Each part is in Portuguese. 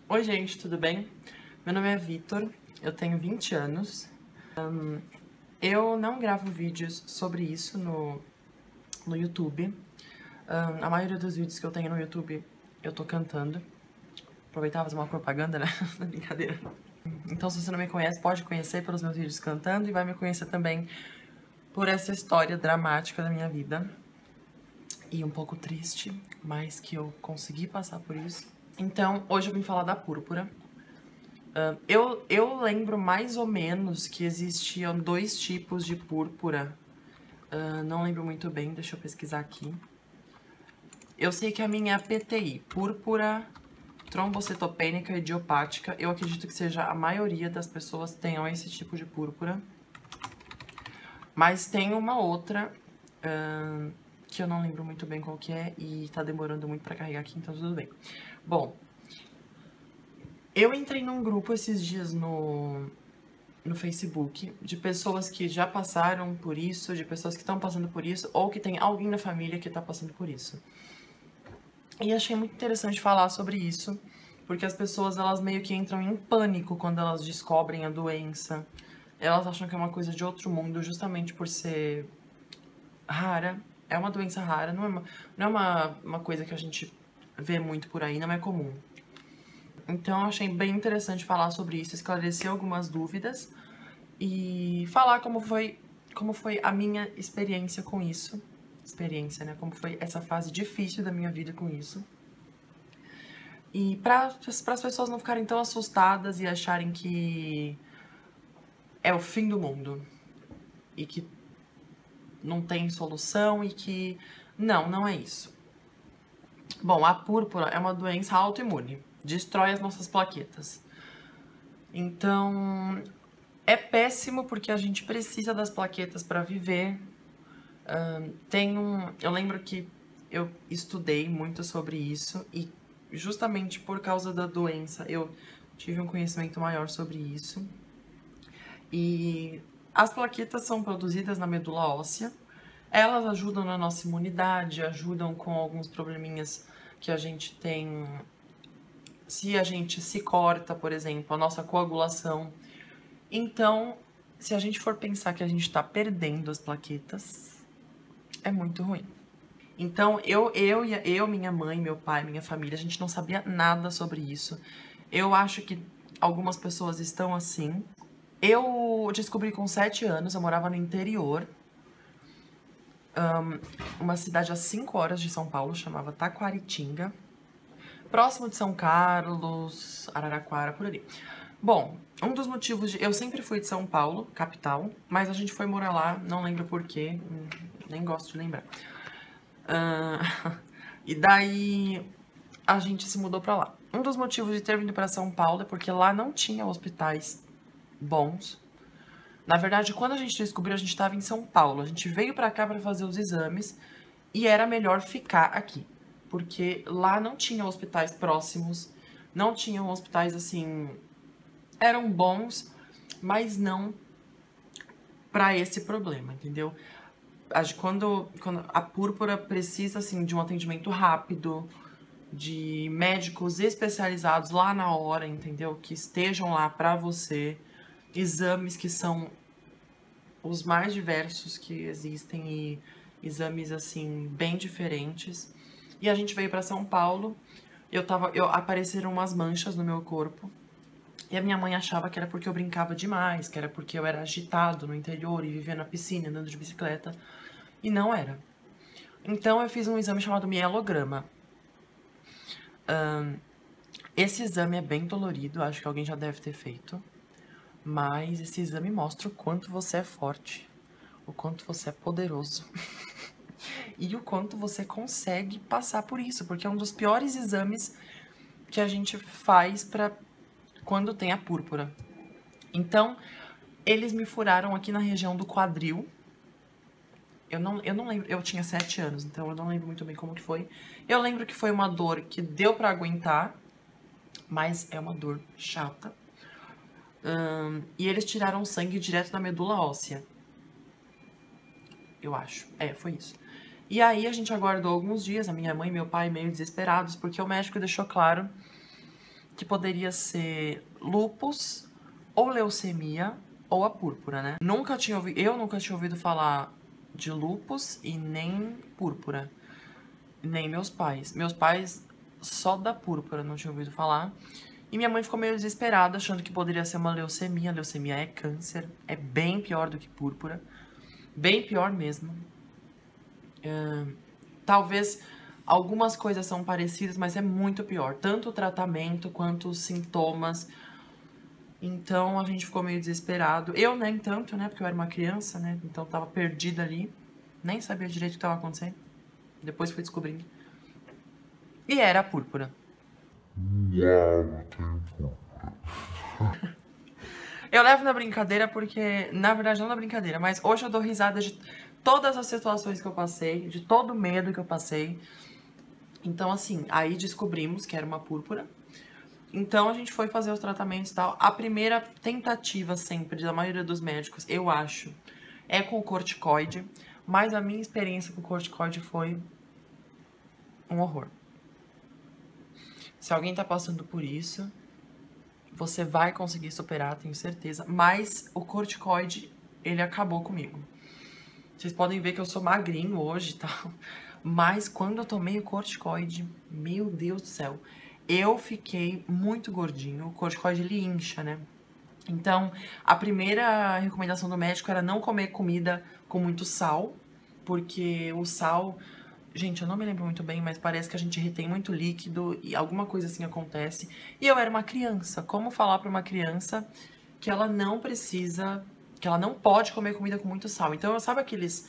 Oi, gente, tudo bem? Meu nome é Vitor, eu tenho 20 anos. Eu não gravo vídeos sobre isso no YouTube. A maioria dos vídeos que eu tenho no YouTube eu tô cantando. Aproveitar fazer uma propaganda, né? Brincadeira. Então, se você não me conhece, pode conhecer pelos meus vídeos cantando e vai me conhecer também por essa história dramática da minha vida. E um pouco triste, mas que eu consegui passar por isso. Então, hoje eu vim falar da púrpura. Eu lembro mais ou menos que existiam 2 tipos de púrpura. Não lembro muito bem, deixa eu pesquisar aqui. Eu sei que a minha é a PTI, púrpura trombocitopênica idiopática. Eu acredito que seja a maioria das pessoas tenham esse tipo de púrpura. Mas tem uma outra que eu não lembro muito bem qual que é e tá demorando muito pra carregar aqui, então tudo bem. Bom, eu entrei num grupo esses dias no Facebook de pessoas que já passaram por isso, de pessoas que estão passando por isso, ou que tem alguém na família que tá passando por isso. E achei muito interessante falar sobre isso, porque as pessoas elas meio que entram em pânico quando elas descobrem a doença. Elas acham que é uma coisa de outro mundo, justamente por ser rara. É uma doença rara, não é uma coisa que a gente vê muito por aí, não é comum. Então eu achei bem interessante falar sobre isso, esclarecer algumas dúvidas e falar como foi a minha experiência com isso. Experiência, né? Como foi essa fase difícil da minha vida com isso. E para as pessoas não ficarem tão assustadas e acharem que é o fim do mundo. E que não tem solução e que... Não é isso. Bom, a púrpura é uma doença autoimune. Destrói as nossas plaquetas. Então, é péssimo porque a gente precisa das plaquetas para viver. Eu lembro que eu estudei muito sobre isso e justamente por causa da doença eu tive um conhecimento maior sobre isso. E as plaquetas são produzidas na medula óssea. Elas ajudam na nossa imunidade, ajudam com alguns probleminhas que a gente tem. Se a gente se corta, por exemplo, a nossa coagulação. Então, se a gente for pensar que a gente está perdendo as plaquetas, é muito ruim. Então, minha mãe, meu pai, minha família, a gente não sabia nada sobre isso. Eu acho que algumas pessoas estão assim. Eu descobri com 7 anos, eu morava no interior. Uma cidade a 5 horas de São Paulo, chamava Taquaritinga. Próximo de São Carlos, Araraquara, por ali. Bom, um dos motivos de... Eu sempre fui de São Paulo, capital, mas a gente foi morar lá, não lembro porquê, nem gosto de lembrar. E daí a gente se mudou pra lá. Um dos motivos de ter vindo pra São Paulo é porque lá não tinha hospitais bons. Na verdade, quando a gente descobriu, a gente estava em São Paulo. A gente veio pra cá pra fazer os exames e era melhor ficar aqui. Porque lá não tinha hospitais próximos, não tinham hospitais assim... Eram bons, mas não pra esse problema, entendeu? Quando a púrpura precisa, assim, de um atendimento rápido, de médicos especializados lá na hora, entendeu? Que estejam lá pra você, exames que são os mais diversos que existem e exames, assim, bem diferentes. E a gente veio pra São Paulo, apareceram umas manchas no meu corpo. E a minha mãe achava que era porque eu brincava demais, que era porque eu era agitado no interior e vivia na piscina, andando de bicicleta. E não era. Então eu fiz um exame chamado mielograma. Esse exame é bem dolorido, acho que alguém já deve ter feito. Mas esse exame mostra o quanto você é forte, o quanto você é poderoso. E o quanto você consegue passar por isso, porque é um dos piores exames que a gente faz pra quando tem a púrpura. Então, eles me furaram aqui na região do quadril. Eu não lembro, eu tinha 7 anos, então eu não lembro muito bem como que foi. Eu lembro que foi uma dor que deu pra aguentar, mas é uma dor chata. E eles tiraram sangue direto da medula óssea. Eu acho. Foi isso. E aí a gente aguardou alguns dias, a minha mãe e meu pai meio desesperados, porque o médico deixou claro que poderia ser lúpus, ou leucemia, ou a púrpura, né? Eu nunca tinha ouvido falar de lúpus e nem púrpura. Nem meus pais. Meus pais só da púrpura não tinham ouvido falar. E minha mãe ficou meio desesperada, achando que poderia ser uma leucemia. Leucemia é câncer, é bem pior do que púrpura. Bem pior mesmo. Talvez algumas coisas são parecidas, mas é muito pior. Tanto o tratamento quanto os sintomas. Então a gente ficou meio desesperado. Eu nem tanto, né? Porque eu era uma criança, né? Então tava perdida ali. Nem sabia direito o que tava acontecendo. Depois fui descobrindo. E era a púrpura. Uau, tem púrpura. Eu levo na brincadeira porque, na verdade, não na brincadeira, mas hoje eu dou risada de todas as situações que eu passei, de todo o medo que eu passei. Então, assim, aí descobrimos que era uma púrpura. Então, a gente foi fazer os tratamentos e tal. A primeira tentativa sempre, da maioria dos médicos, eu acho, é com o corticoide. Mas a minha experiência com o corticoide foi um horror. Se alguém tá passando por isso, você vai conseguir superar, tenho certeza. Mas o corticoide, ele acabou comigo. Vocês podem ver que eu sou magrinho hoje e tal. Mas quando eu tomei o corticoide, meu Deus do céu, eu fiquei muito gordinho. O corticoide, ele incha, né? Então, a primeira recomendação do médico era não comer comida com muito sal. Porque o sal... Gente, eu não me lembro muito bem, mas parece que a gente retém muito líquido e alguma coisa assim acontece. E eu era uma criança. Como falar pra uma criança que ela não precisa, que ela não pode comer comida com muito sal? Então, sabe aqueles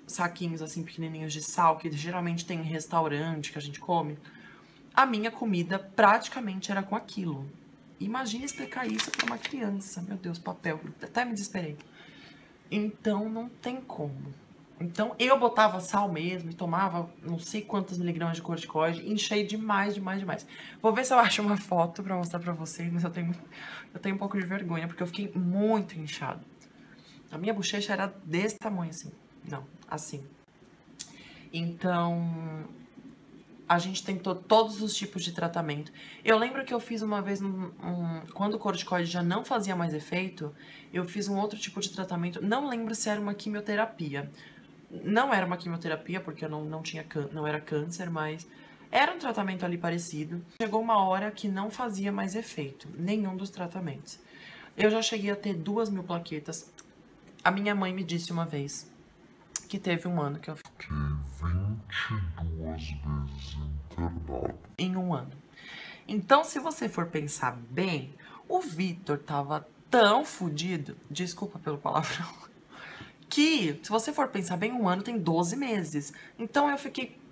saquinhos assim pequenininhos de sal que geralmente tem em restaurante que a gente come? A minha comida praticamente era com aquilo. Imagina explicar isso pra uma criança. Meu Deus, papel. Até me desesperei. Então, não tem como. Então, eu botava sal mesmo e tomava não sei quantos miligramas de corticoide. Enchei demais, demais, demais. Vou ver se eu acho uma foto pra mostrar pra vocês, mas eu tenho um pouco de vergonha, porque eu fiquei muito inchado. A minha bochecha era desse tamanho, assim. Não, assim. Então, a gente tentou todos os tipos de tratamento. Eu lembro que eu fiz uma vez, quando o corticoide já não fazia mais efeito, eu fiz um outro tipo de tratamento. Não lembro se era uma quimioterapia. Não era uma quimioterapia, porque eu não era câncer, mas era um tratamento ali parecido. Chegou uma hora que não fazia mais efeito, nenhum dos tratamentos. Eu já cheguei a ter 2.000 plaquetas. A minha mãe me disse uma vez que teve um ano que eu Fiquei 22 vezes internado. em um ano. Então, se você for pensar bem, o Vitor tava tão fodido, desculpa pelo palavrão, que, se você for pensar bem, um ano tem 12 meses. Então,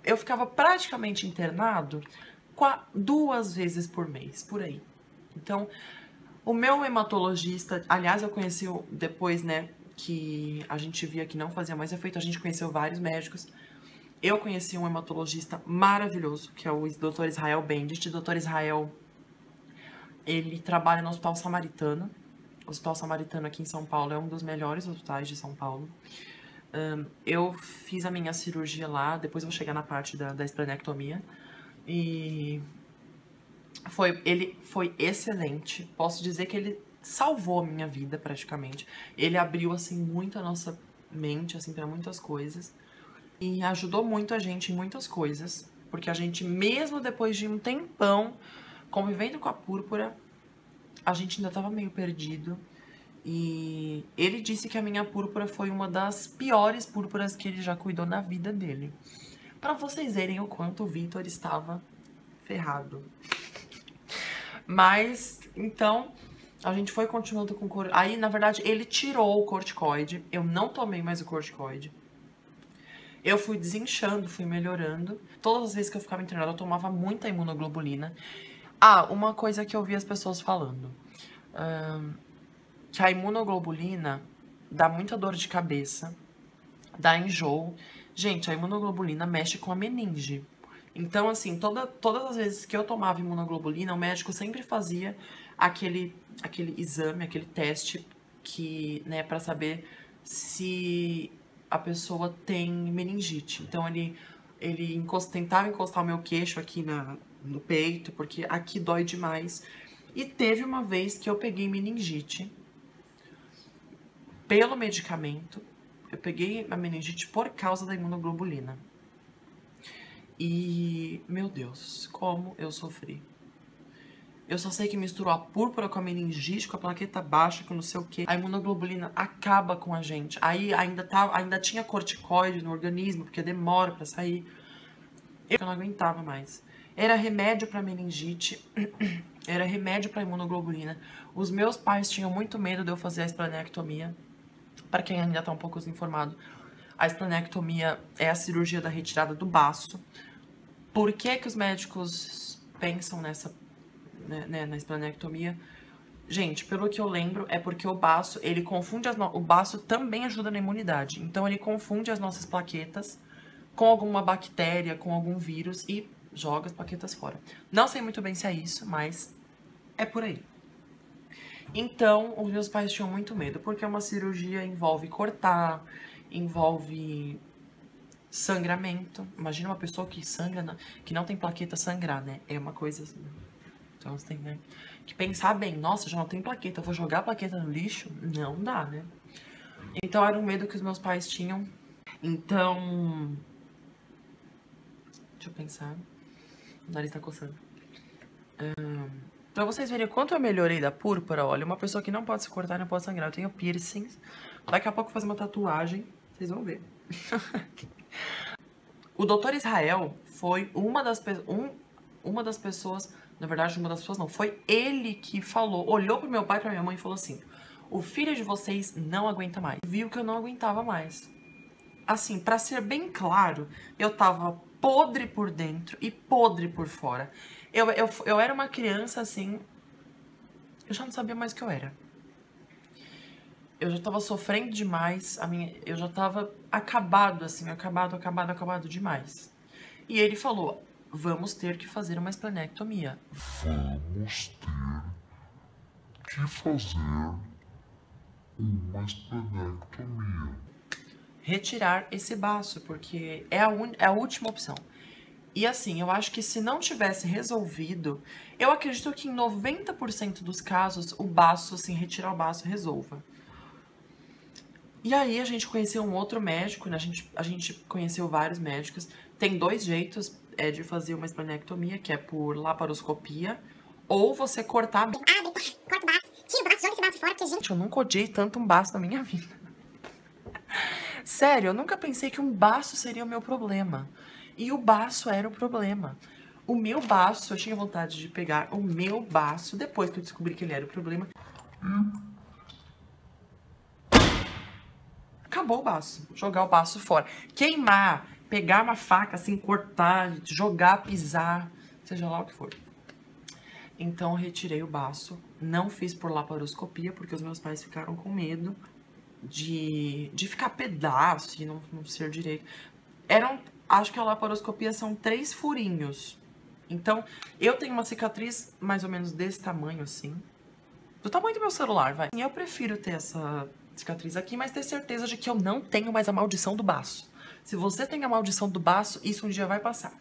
eu ficava praticamente internado 2 vezes por mês, por aí. Então, o meu hematologista, aliás, eu conheci depois, né, que a gente via que não fazia mais efeito, a gente conheceu vários médicos. Eu conheci um hematologista maravilhoso, que é o Dr. Israel Bendit. O Dr. Israel, ele trabalha no Hospital Samaritano. O Hospital Samaritano aqui em São Paulo é um dos melhores hospitais de São Paulo. Eu fiz a minha cirurgia lá, depois eu vou chegar na parte da esplenectomia. E ele foi excelente. Posso dizer que ele salvou a minha vida, praticamente. Ele abriu, assim, muito a nossa mente, assim, para muitas coisas. E ajudou muito a gente em muitas coisas. Porque a gente, mesmo depois de um tempão convivendo com a púrpura, a gente ainda tava meio perdido. E ele disse que a minha púrpura foi uma das piores púrpuras que ele já cuidou na vida dele. Pra vocês verem o quanto o Vitor estava ferrado. Mas, então, a gente foi continuando com o corticoide. Aí, na verdade, ele tirou o corticoide. Eu não tomei mais o corticoide. Eu fui desinchando, fui melhorando. Todas as vezes que eu ficava internada, eu tomava muita imunoglobulina. Ah, uma coisa que eu vi as pessoas falando. Que a imunoglobulina dá muita dor de cabeça, dá enjoo. Gente, a imunoglobulina mexe com a meninge. Então, assim, todas as vezes que eu tomava imunoglobulina, o médico sempre fazia aquele exame, aquele teste que, né, pra saber se a pessoa tem meningite. Então, ele tentava encostar o meu queixo aqui no peito, porque aqui dói demais. E teve uma vez que eu peguei meningite pelo medicamento. Eu peguei a meningite por causa da imunoglobulina. E, meu Deus, como eu sofri. Eu só sei que misturou a púrpura com a meningite, com a plaqueta baixa, com não sei o que. A imunoglobulina acaba com a gente. Aí ainda tinha corticoide no organismo, porque demora pra sair. Eu não aguentava mais. Era remédio pra meningite, era remédio pra imunoglobulina. Os meus pais tinham muito medo de eu fazer a esplenectomia. Para quem ainda tá um pouco desinformado, a esplenectomia é a cirurgia da retirada do baço. Por que que os médicos pensam nessa, né, na esplenectomia? Gente, pelo que eu lembro, é porque o baço, ele confunde o baço também ajuda na imunidade. Então ele confunde as nossas plaquetas com alguma bactéria, com algum vírus e joga as plaquetas fora. Não sei muito bem se é isso, mas é por aí. Então, os meus pais tinham muito medo, porque uma cirurgia envolve cortar, envolve sangramento. Imagina uma pessoa que sangra, que não tem plaqueta sangrar, né? É uma coisa assim. Então você tem, né, que pensar bem. Nossa, já não tem plaqueta, eu vou jogar a plaqueta no lixo? Não dá, né? Então era um medo que os meus pais tinham. Então, deixa eu pensar. O nariz tá coçando. Pra vocês verem o quanto eu melhorei da púrpura, olha, uma pessoa que não pode se cortar, não pode sangrar. Eu tenho piercings. Daqui a pouco eu vou fazer uma tatuagem. Vocês vão ver. O Dr. Israel foi uma das pessoas, na verdade, uma das pessoas não, foi ele que falou, olhou pro meu pai e pra minha mãe e falou assim: o filho de vocês não aguenta mais. Viu que eu não aguentava mais. Assim, pra ser bem claro, eu tava podre por dentro e podre por fora. Eu era uma criança, assim, eu já não sabia mais o que eu era. Eu já tava sofrendo demais, eu já tava acabado, assim, acabado demais. E ele falou: vamos ter que fazer uma esplenectomia. Vamos ter que fazer uma esplenectomia. Retirar esse baço, porque é a última opção. E assim, eu acho que se não tivesse resolvido, eu acredito que em 90% dos casos, o baço, assim, retirar o baço resolva. E aí a gente conheceu um outro médico, né? A gente conheceu vários médicos. Tem dois jeitos de fazer uma esplenectomia, que é por laparoscopia, ou você cortar... Abre, corta o baço, tira o baço, joga esse baço fora, porque, gente... Eu nunca odiei tanto um baço na minha vida. Sério, eu nunca pensei que um baço seria o meu problema. E o baço era o problema. O meu baço, eu tinha vontade de pegar o meu baço, depois que eu descobri que ele era o problema. Acabou o baço. Jogar o baço fora. Queimar, pegar uma faca, assim, cortar, jogar, pisar, seja lá o que for. Então, eu retirei o baço. Não fiz por laparoscopia, porque os meus pais ficaram com medo de ficar pedaço e não ser direito. Acho que a laparoscopia são 3 furinhos. Então, eu tenho uma cicatriz mais ou menos desse tamanho, assim. Do tamanho do meu celular, vai. Eu prefiro ter essa cicatriz aqui, mas ter certeza de que eu não tenho mais a maldição do baço. Se você tem a maldição do baço, isso um dia vai passar.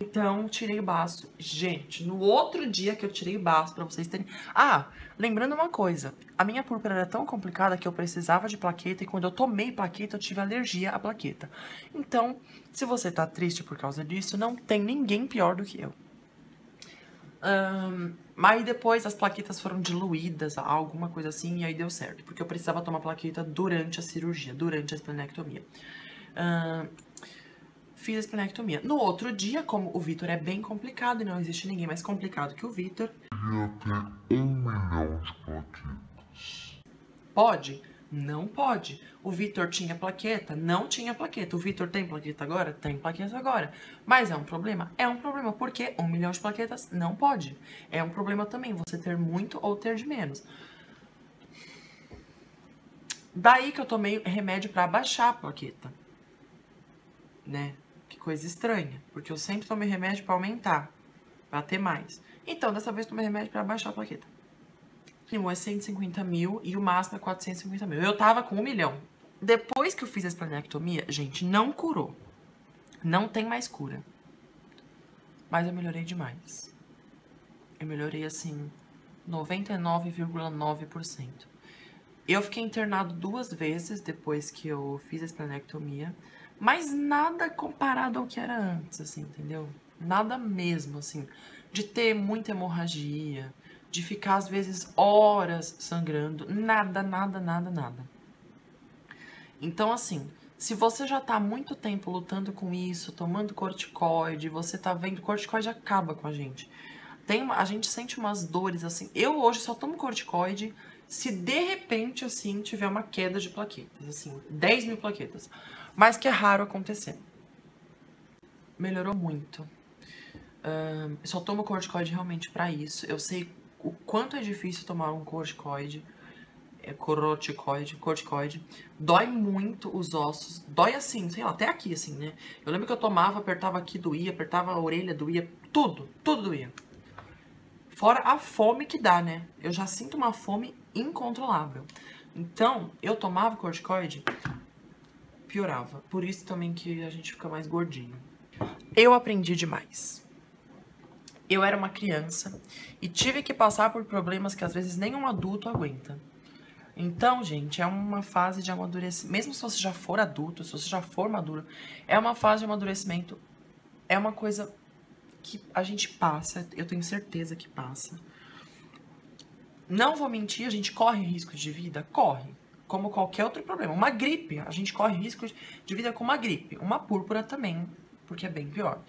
Então, tirei o baço. Gente, no outro dia que eu tirei o baço, pra vocês terem... Ah, lembrando uma coisa. A minha púrpura era tão complicada que eu precisava de plaqueta e quando eu tomei plaqueta, eu tive alergia à plaqueta. Então, se você tá triste por causa disso, não tem ninguém pior do que eu. Mas depois as plaquetas foram diluídas, alguma coisa assim, e aí deu certo. Porque eu precisava tomar plaqueta durante a cirurgia, durante a esplenectomia. Fiz a esplenectomia. No outro dia, como o Vitor é bem complicado e não existe ninguém mais complicado que o Vitor. Ia ter 1 milhão de plaquetas. Pode? Não pode. O Vitor tinha plaqueta? Não tinha plaqueta. O Vitor tem plaqueta agora? Tem plaqueta agora. Mas é um problema? É um problema, porque 1 milhão de plaquetas não pode. É um problema também você ter muito ou ter de menos. Daí que eu tomei remédio pra abaixar a plaqueta. Né? Que coisa estranha. Porque eu sempre tomei remédio pra aumentar. Pra ter mais. Então, dessa vez tomei remédio pra abaixar a plaqueta. O mínimo é 150 mil e o máximo é 450 mil. Eu tava com 1 milhão. Depois que eu fiz a esplenectomia, gente, não curou. Não tem mais cura. Mas eu melhorei demais. Eu melhorei, assim, 99,9%. Eu fiquei internado 2 vezes depois que eu fiz a esplenectomia, mas nada comparado ao que era antes, assim, entendeu? Nada mesmo, assim, de ter muita hemorragia, de ficar às vezes horas sangrando, nada, nada, nada, nada. Então, assim, se você já tá há muito tempo lutando com isso, tomando corticoide, você tá vendo, corticoide acaba com a gente. A gente sente umas dores, assim. Eu hoje só tomo corticoide se de repente, assim, tiver uma queda de plaquetas, assim, 10 mil plaquetas. Mas que é raro acontecer. Melhorou muito. Eu só tomo corticoide realmente pra isso. Eu sei o quanto é difícil tomar um corticoide. Corticoide. Dói muito os ossos. Dói assim, sei lá, até aqui, assim, né? Eu lembro que eu tomava, apertava aqui, doía, apertava a orelha, doía. Tudo doía. Fora a fome que dá, né? Eu já sinto uma fome incontrolável. Então, eu tomava corticoide, piorava. Por isso também que a gente fica mais gordinho. Eu aprendi demais. Eu era uma criança e tive que passar por problemas que às vezes nenhum adulto aguenta. Então, gente, é uma fase de amadurecimento. Mesmo se você já for adulto, se você já for maduro, é uma fase de amadurecimento. É uma coisa que a gente passa, eu tenho certeza que passa. Não vou mentir, a gente corre risco de vida? Corre. Como qualquer outro problema. Uma gripe, a gente corre risco de vida com uma gripe. Uma púrpura também, porque é bem pior.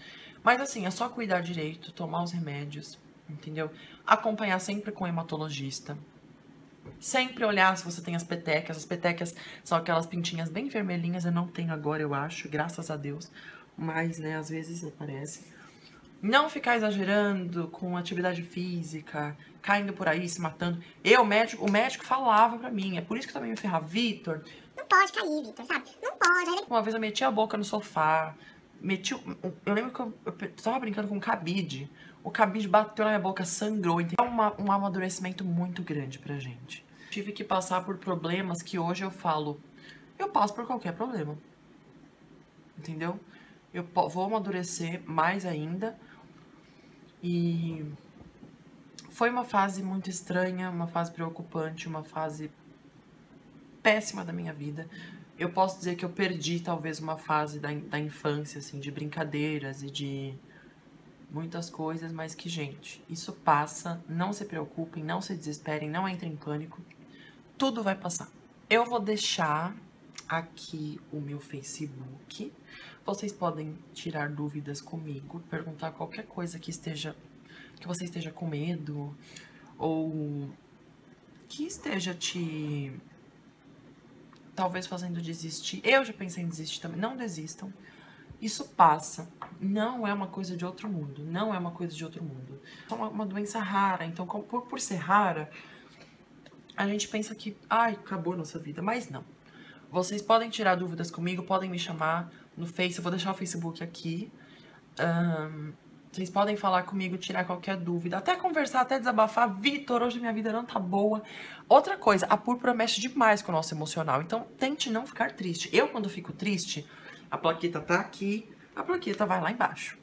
Mas assim, é só cuidar direito, tomar os remédios, entendeu? Acompanhar sempre com o hematologista. Sempre olhar se você tem as petecas. As petecas são aquelas pintinhas bem vermelhinhas. Eu não tenho agora, eu acho, graças a Deus. Mas, né, às vezes aparece. Não ficar exagerando com atividade física, caindo por aí, se matando. O médico falava pra mim, é por isso que eu também me ferrava. Vitor, Não pode cair, Vitor, sabe? Não pode. Aí uma vez eu meti a boca no sofá, eu lembro que eu tava brincando com um cabide. O cabide bateu na minha boca, sangrou. Então é um amadurecimento muito grande pra gente. Tive que passar por problemas que hoje eu falo, eu passo por qualquer problema. Entendeu? Eu vou amadurecer mais ainda. E foi uma fase muito estranha, uma fase preocupante, uma fase péssima da minha vida. Eu posso dizer que eu perdi talvez uma fase da infância, assim, de brincadeiras e de muitas coisas, mas que, gente, isso passa, não se preocupem, não se desesperem, não entrem em pânico, tudo vai passar. Eu vou deixar aqui o meu Facebook. Vocês podem tirar dúvidas comigo, perguntar qualquer coisa que você esteja com medo ou que esteja te talvez fazendo desistir. Eu já pensei em desistir também. Não desistam. Isso passa. Não é uma coisa de outro mundo. Não é uma coisa de outro mundo. É uma doença rara. Então, por ser rara, a gente pensa que, ai, acabou a nossa vida. Mas não. Vocês podem tirar dúvidas comigo, podem me chamar no Face. Eu vou deixar o Facebook aqui. Vocês podem falar comigo, tirar qualquer dúvida, até conversar, até desabafar. Vitor, hoje minha vida não tá boa. Outra coisa, a púrpura mexe demais com o nosso emocional. Então, tente não ficar triste. Eu, quando fico triste, a plaqueta tá aqui, a plaqueta vai lá embaixo.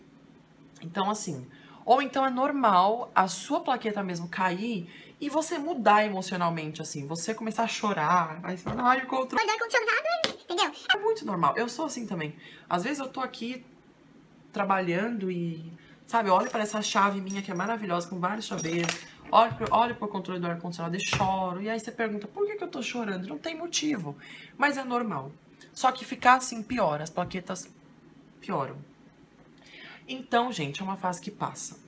Então, assim, ou então é normal a sua plaqueta mesmo cair e você mudar emocionalmente, assim. Você começar a chorar, aí você fala, ai, o controle. não aconteceu nada, entendeu? É muito normal. Eu sou assim também. Às vezes eu tô aqui trabalhando e, sabe, eu olho para essa chave minha que é maravilhosa, com vários chaveiros, olho pro controle do ar-condicionado e choro. E aí você pergunta, por que eu tô chorando? Não tem motivo. Mas é normal. Só que ficar assim piora, as plaquetas pioram. Então, gente, é uma fase que passa.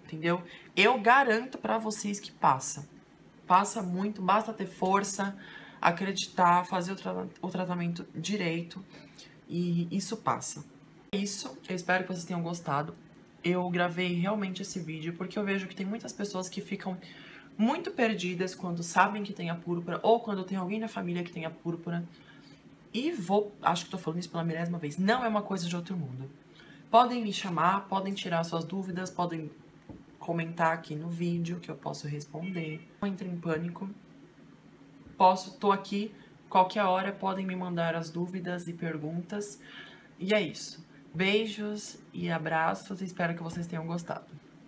Entendeu? Eu garanto pra vocês que passa. Passa muito, basta ter força, acreditar, fazer o tratamento direito. E isso passa. É isso, eu espero que vocês tenham gostado. Eu gravei realmente esse vídeo porque eu vejo que tem muitas pessoas que ficam muito perdidas quando sabem que tem a púrpura ou quando tem alguém na família que tem a púrpura. E acho que tô falando isso pela 1000ª vez, não é uma coisa de outro mundo. Podem me chamar, podem tirar suas dúvidas, podem comentar aqui no vídeo que eu posso responder. Não entre em pânico. Tô aqui, qualquer hora podem me mandar as dúvidas e perguntas. E é isso. Beijos e abraços, espero que vocês tenham gostado.